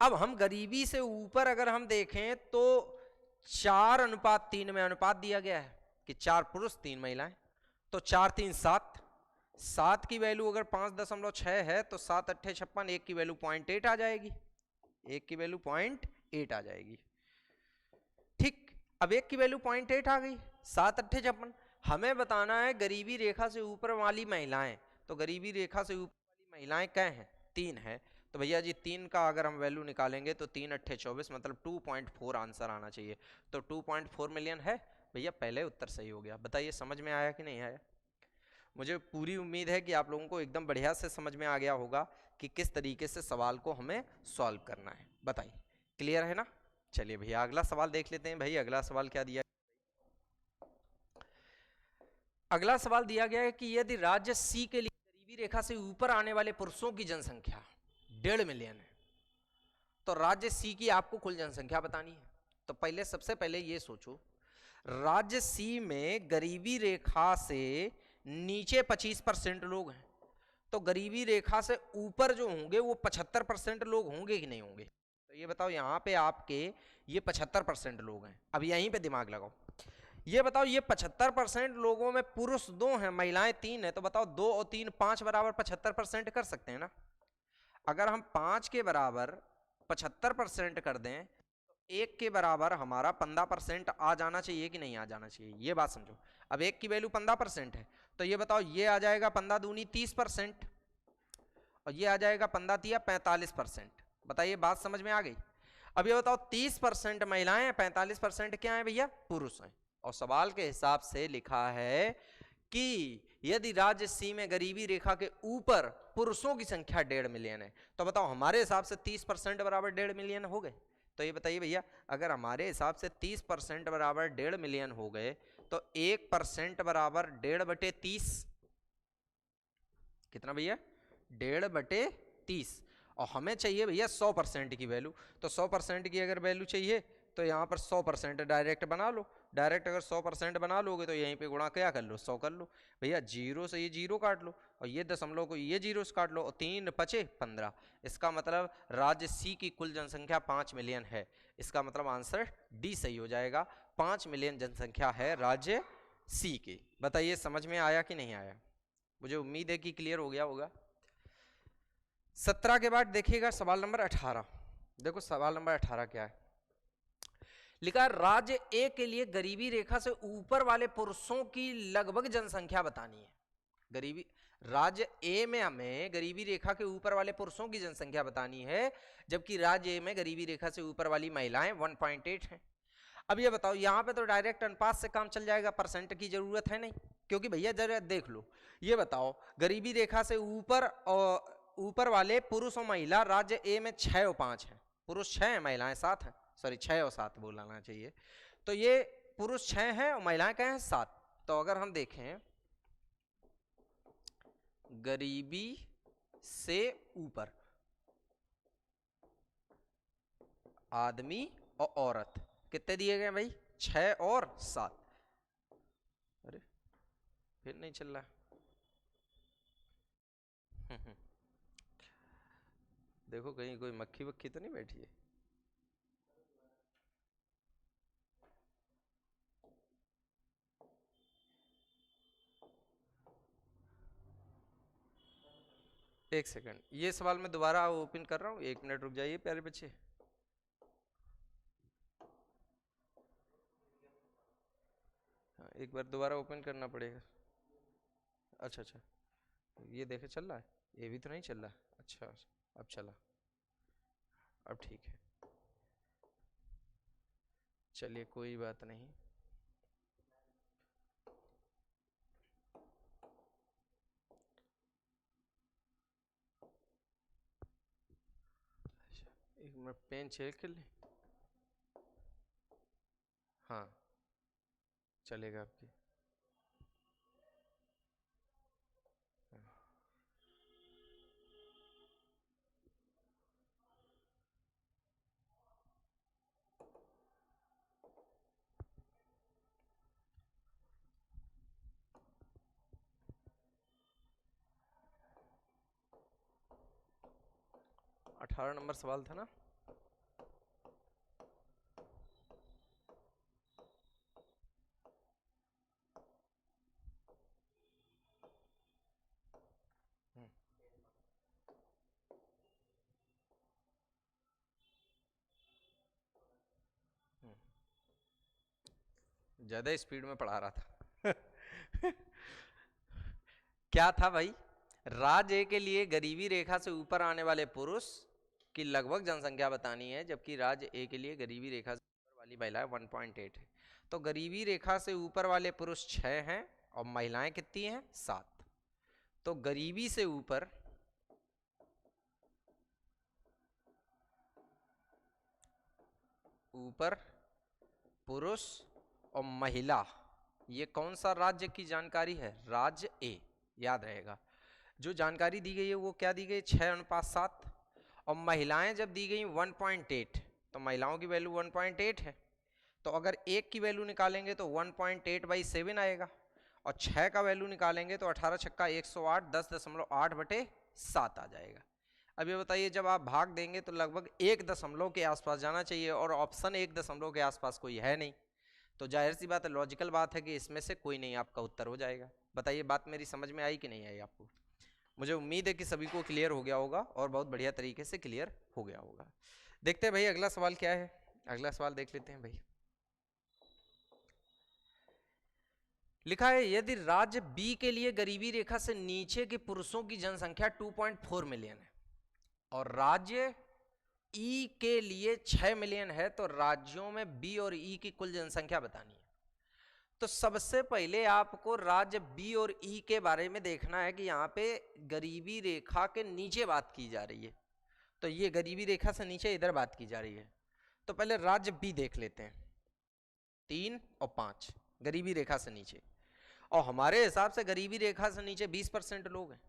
अब हम गरीबी से ऊपर अगर हम देखें तो 4:3 में अनुपात दिया गया है कि 4 पुरुष 3 महिलाएं। तो 4 3 7, 7 की वैल्यू अगर 5.6 है तो 7 8 56, 1 की वैल्यू 0.8 आ जाएगी, 1 की वैल्यू 0.8 आ जाएगी। ठीक, अब 1 की वैल्यू 0.8 आ गई, 7 8 56। हमें बताना है गरीबी रेखा से ऊपर वाली महिलाएं। तो गरीबी रेखा से ऊपर वाली महिलाएं क्या हैं, 3 है। तो भैया जी 3 का अगर हम वैल्यू निकालेंगे तो 3 8 24 मतलब 2.4 आंसर आना चाहिए। तो 2.4 मिलियन है भैया, पहले उत्तर सही हो गया। बताइए समझ में आया कि नहीं आया? मुझे पूरी उम्मीद है कि आप लोगों को एकदम बढ़िया से समझ में आ गया होगा कि किस तरीके से सवाल को हमें सॉल्व करना है। बताइए क्लियर है ना? चलिए भैया अगला सवाल देख लेते हैं। भाई अगला सवाल क्या दिया, अगला सवाल दिया गया है कि यदि राज्य सी के लिए गरीबी रेखा से ऊपर आने वाले पुरुषों की जनसंख्या 1.5 मिलियन है तो राज्य सी की आपको कुल जनसंख्या बतानी है। तो पहले सबसे पहले ये सोचो, राज्य सी में गरीबी रेखा से नीचे 25% लोग हैं, तो गरीबी रेखा से ऊपर जो होंगे वो 75% लोग होंगे कि नहीं होंगे? तो ये बताओ, यहाँ पे आपके ये 75% लोग हैं। अब यहीं पे दिमाग लगाओ, ये बताओ ये 75% लोगों में पुरुष 2 हैं, महिलाएं 3 हैं। तो बताओ 2 और 3 5 बराबर 75% कर सकते हैं ना? अगर हम 5 के बराबर 75% कर दें तो 1 के बराबर हमारा 15% आ जाना चाहिए कि नहीं आ जाना चाहिए? ये बात समझो। अब 1 की वैल्यू 15% है तो ये बताओ ये आ जाएगा 15 दूनी 30% और ये आ जाएगा 15 तिया 45%। बताइए बात समझ में आ गई? अब ये बताओ 30% महिलाएं हैं, 45% क्या है भैया? पुरुष हैं। और सवाल के हिसाब से लिखा है कि यदि राज्य सी में गरीबी रेखा के ऊपर पुरुषों की संख्या 1.5 मिलियन है तो बताओ हमारे हिसाब से 30% बराबर 1.5 मिलियन हो गए। तो ये बताइए भैया, अगर हमारे हिसाब से 30% बराबर 1.5 मिलियन हो गए तो 1% बराबर 1.5/30, कितना भैया? 1.5/30। और हमें चाहिए भैया 100% की वैल्यू। तो 100% की अगर वैल्यू चाहिए तो यहाँ पर 100% डायरेक्ट बना लो। डायरेक्ट अगर 100% बना लोगे तो यहीं पे गुणा क्या कर लो, 100 कर लो भैया। जीरो से ये जीरो काट लो और ये दशमलव को ये जीरो से काट लो और 3 पचे 15। इसका मतलब राज्य सी की कुल जनसंख्या 5 मिलियन है। इसका मतलब आंसर डी सही हो जाएगा। 5 मिलियन जनसंख्या है राज्य सी की। बताइए समझ में आया कि नहीं आया? मुझे उम्मीद है कि क्लियर हो गया होगा। 17 के बाद देखिएगा सवाल नंबर 18। देखो सवाल नंबर 18 क्या है लिखा है, राज्य ए के लिए गरीबी रेखा से ऊपर वाले पुरुषों की लगभग जनसंख्या बतानी है। गरीबी राज्य ए में हमें गरीबी रेखा के ऊपर वाले पुरुषों की जनसंख्या बतानी है, जबकि राज्य ए में गरीबी रेखा से ऊपर वाली महिलाएं 1.8 हैं। अब ये बताओ, यहां पे तो डायरेक्ट अनुपात से काम चल जाएगा, परसेंट की जरूरत है नहीं, क्योंकि भैया जरा देख लो, ये बताओ गरीबी रेखा से ऊपर वाले पुरुष और महिला राज्य ए में 6 और 5 है, पुरुष 6 है महिलाएं 7 है, सॉरी 6 और 7 बोलना चाहिए। तो ये पुरुष 6 हैं और महिलाएं क्या हैं 7। तो अगर हम देखें गरीबी से ऊपर आदमी और औरत कितने दिए गए भाई, 6 और 7। अरे फिर नहीं चल रहा। देखो कहीं कोई मक्खी वक्खी तो नहीं बैठी है। एक सेकंड, ये सवाल मैं दोबारा ओपन कर रहा हूँ, 1 मिनट रुक जाइए प्यारे बच्चे। हाँ एक बार दोबारा ओपन करना पड़ेगा। अच्छा अच्छा, ये देखे चल रहा है, ये भी तो नहीं चल रहा। अच्छा अब चला, अब ठीक है, चलिए कोई बात नहीं। एक मिनट पेन चेक कर ले। हाँ चलेगा आपकी। हाँ। 18 नंबर सवाल था ना। ज्यादा स्पीड में पढ़ा रहा था। क्या था भाई, राज्य ए के लिए गरीबी रेखा से ऊपर आने वाले पुरुष की लगभग जनसंख्या बतानी है, जबकि राज्य ए के लिए गरीबी रेखा से ऊपर वाली महिलाएं 1.8 है। तो गरीबी रेखा से ऊपर वाले पुरुष 6 हैं और महिलाएं कितनी हैं 7। तो गरीबी से ऊपर पुरुष और महिला, ये कौन सा राज्य की जानकारी है, राज्य ए, याद रहेगा। जो जानकारी दी गई है वो क्या दी गई, 6:7। और महिलाएं जब दी गई 1.8, तो महिलाओं की वैल्यू 1.8 है। तो अगर एक की वैल्यू निकालेंगे तो 1.8/7 आएगा, और 6 का वैल्यू निकालेंगे तो 18 छक्का 108, 10.8/7 आ जाएगा। अब ये बताइए, जब आप भाग देंगे तो लगभग 1 दशमलव के आसपास जाना चाहिए, और ऑप्शन 1 दशमलव के आसपास कोई है नहीं, तो जाहिर सी बात है, लॉजिकल बात है कि इसमें से कोई नहीं आपका उत्तर हो जाएगा। बताइए बात मेरी समझ में आई कि नहीं आई आपको? मुझे उम्मीद है कि सभी को क्लियर हो गया होगा, और बहुत बढ़िया तरीके से क्लियर हो गया होगा। देखते हैं भाई अगला सवाल क्या है। अगला सवाल देख लेते हैं भाई। लिखा है, यदि राज्य बी के लिए गरीबी रेखा से नीचे के पुरुषों की जनसंख्या 2.4 मिलियन है और राज्य ई के लिए 6 मिलियन है, तो राज्यों में बी और ई की कुल जनसंख्या बतानी है। तो सबसे पहले आपको राज्य बी और ई के बारे में देखना है कि यहाँ पे गरीबी रेखा के नीचे बात की जा रही है, तो ये गरीबी रेखा से नीचे इधर बात की जा रही है। तो पहले राज्य बी देख लेते हैं, 3 और 5 गरीबी रेखा से नीचे, और हमारे हिसाब से गरीबी रेखा से नीचे 20% लोग हैं।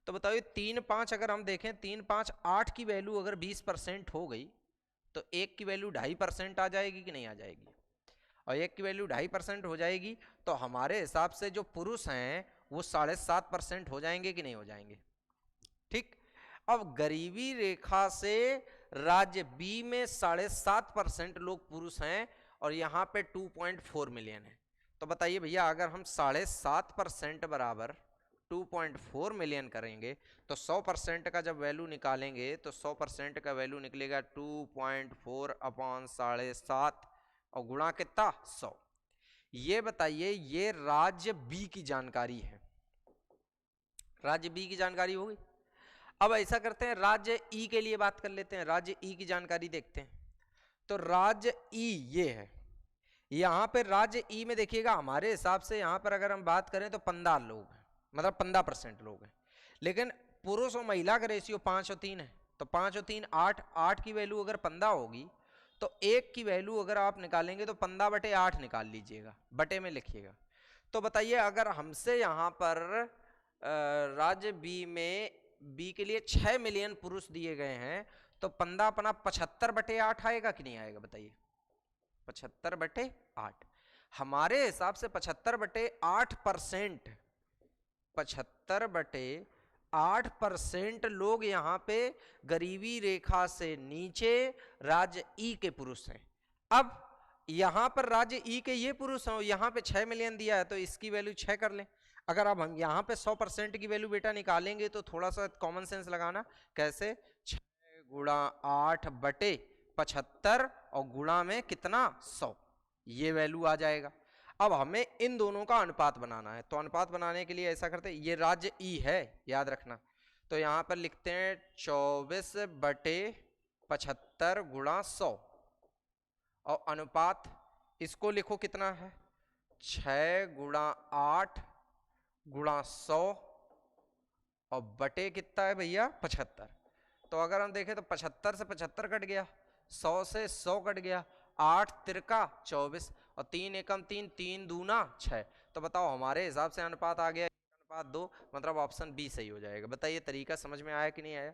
तो बताइए 3-5 अगर हम देखें, 3-5-8 की वैल्यू अगर 20% हो गई तो एक की वैल्यू 2.5% आ जाएगी कि नहीं आ जाएगी? और एक की वैल्यू 2.5% हो जाएगी तो हमारे हिसाब से जो पुरुष हैं वो 7.5% हो जाएंगे कि नहीं हो जाएंगे? ठीक। अब गरीबी रेखा से राज्य बी में 7.5% लोग पुरुष हैं और यहाँ पे 2.4 मिलियन है। तो बताइए भैया, अगर हम 7.5% बराबर 2.4 मिलियन करेंगे तो 100% का जब वैल्यू निकालेंगे तो 100% का वैल्यू निकलेगा 2.4 अपॉन 7.5 और गुणा कितना? 100। ये बताइए, ये राज्य बी की जानकारी है, राज्य बी की जानकारी होगी। अब ऐसा करते हैं, राज्य ई के लिए बात कर लेते हैं, राज्य ई की जानकारी देखते हैं। तो राज्य ई ये है, यहां पे राज्य ई में देखिएगा हमारे हिसाब से यहां पर अगर हम बात करें तो 15 लोग हैं, मतलब 15% लोग हैं, लेकिन पुरुष और महिला का रेशियो 5 और 3 है। तो 5 और 3 8, 8 की वैल्यू अगर 15 होगी तो एक की वैल्यू अगर आप निकालेंगे तो 15/8 निकाल लीजिएगा, बटे में लिखिएगा। तो बताइए, अगर हमसे यहाँ पर राज्य बी में बी के लिए 6 मिलियन पुरुष दिए गए हैं तो 15 अपना 75/8 आएगा कि नहीं आएगा? बताइए, 75/8। हमारे हिसाब से 75/8%, 75/8% लोग यहाँ पे गरीबी रेखा से नीचे राज्य ई के पुरुष हैं। अब यहाँ पर राज्य ई के ये पुरुष हैं, यहाँ पे 6 मिलियन दिया है तो इसकी वैल्यू 6 कर लें। अगर अब हम यहाँ पे 100% की वैल्यू बेटा निकालेंगे तो थोड़ा सा कॉमन सेंस लगाना, कैसे? 6 गुणा 8/75 और गुणा में कितना? 100, ये वैल्यू आ जाएगा। अब हमें इन दोनों का अनुपात बनाना है, तो अनुपात बनाने के लिए ऐसा करते हैं, ये राज्य ई है याद रखना, तो यहाँ पर लिखते हैं 24/75 गुणा 100 और अनुपात इसको लिखो कितना है? 6 गुणा 8 गुणा 100 और बटे कितना है भैया? 75। तो अगर हम देखें तो 75 से 75 कट गया, 100 से 100 कट गया, 8 तिरका 24 और 3 एकम 3, 3 दूना 6। तो बताओ हमारे हिसाब से अनुपात आ गया अनुपात 2, मतलब ऑप्शन बी सही हो जाएगा। बताइए तरीका समझ में आया कि नहीं आया?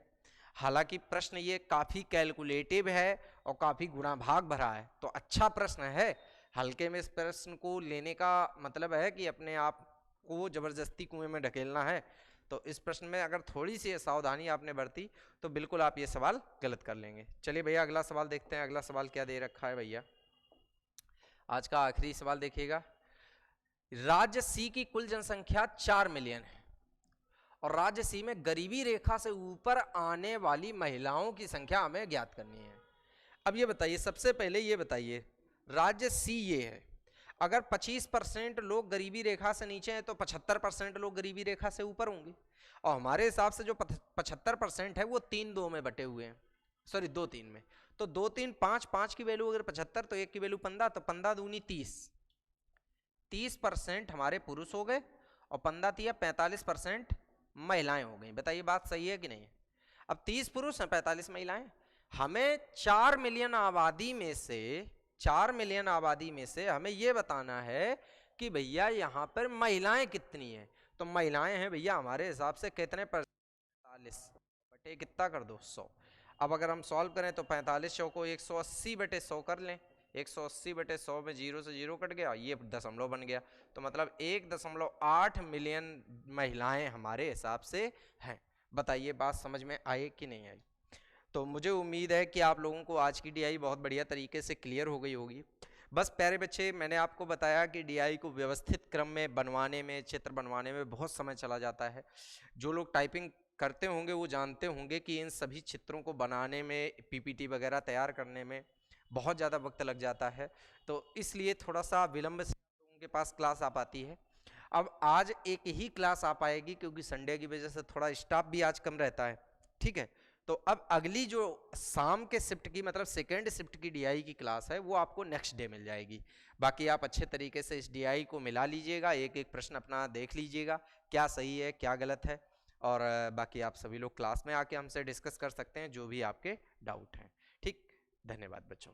हालांकि प्रश्न ये काफी कैलकुलेटिव है और काफी गुणा भाग भरा है, तो अच्छा प्रश्न है। हल्के में इस प्रश्न को लेने का मतलब है कि अपने आप को जबरदस्ती कुएं में ढकेलना है। तो इस प्रश्न में अगर थोड़ी सी सावधानी आपने बरती तो बिल्कुल आप ये सवाल गलत कर लेंगे। चलिए भैया अगला सवाल देखते हैं। अगला सवाल क्या दे रखा है भैया? आज का आखिरी सवाल देखिएगा। राज्य सी की कुल जनसंख्या 4 मिलियन है और राज्य सी में गरीबी रेखा से ऊपर आने वाली महिलाओं की संख्या हमें ज्ञात करनी है। अब ये बताइए, सबसे पहले ये बताइए, राज्य सी ये है, अगर 25% लोग गरीबी रेखा से नीचे हैं तो 75% लोग गरीबी रेखा से ऊपर होंगे, और हमारे हिसाब से जो 75% है वो 3-2 में बटे हुए हैं, सॉरी 2-3 में। तो 2-3 5, 5 की वैल्यू अगर 75 तो एक की वैल्यू 15, तो 15 दूनी 30, 30% हमारे पुरुष हो गए और 15 तिया 45% महिलाएं हो गई। बताइए बात सही है कि नहीं? अब 30 पुरुष हैं, 45 महिलाएं। हमें 4 मिलियन आबादी में से, 4 मिलियन आबादी में से हमें यह बताना है कि भैया यहाँ पर महिलाएं कितनी हैं। तो महिलाएं हैं भैया हमारे हिसाब से कितने %? 45 बटे कितना कर दो? 100। अब अगर हम सॉल्व करें तो 45 को 180/100 कर लें, 180/100 में 0 से 0 कट गया, ये दशमलव बन गया, तो मतलब 1.8 मिलियन महिलाएं हमारे हिसाब से हैं। बताइए बात समझ में आई कि नहीं आई? तो मुझे उम्मीद है कि आप लोगों को आज की डीआई बहुत बढ़िया तरीके से क्लियर हो गई होगी। बस प्यारे बच्चे, मैंने आपको बताया कि डीआई को व्यवस्थित क्रम में बनवाने में, चित्र बनवाने में बहुत समय चला जाता है। जो लोग टाइपिंग करते होंगे वो जानते होंगे कि इन सभी चित्रों को बनाने में, पीपीटी वगैरह तैयार करने में बहुत ज़्यादा वक्त लग जाता है, तो इसलिए थोड़ा सा विलंब से लोगों के पास क्लास आ पाती है। अब आज एक ही क्लास आ पाएगी क्योंकि संडे की वजह से थोड़ा स्टाफ भी आज कम रहता है, ठीक है। तो अब अगली जो शाम के शिफ्ट की, मतलब सेकेंड शिफ्ट की डीआई की क्लास है वो आपको नेक्स्ट डे मिल जाएगी। बाकी आप अच्छे तरीके से इस डीआई को मिला लीजिएगा, एक एक प्रश्न अपना देख लीजिएगा क्या सही है क्या गलत है, और बाकी आप सभी लोग क्लास में आके हमसे डिस्कस कर सकते हैं जो भी आपके डाउट हैं। ठीक, धन्यवाद बच्चों।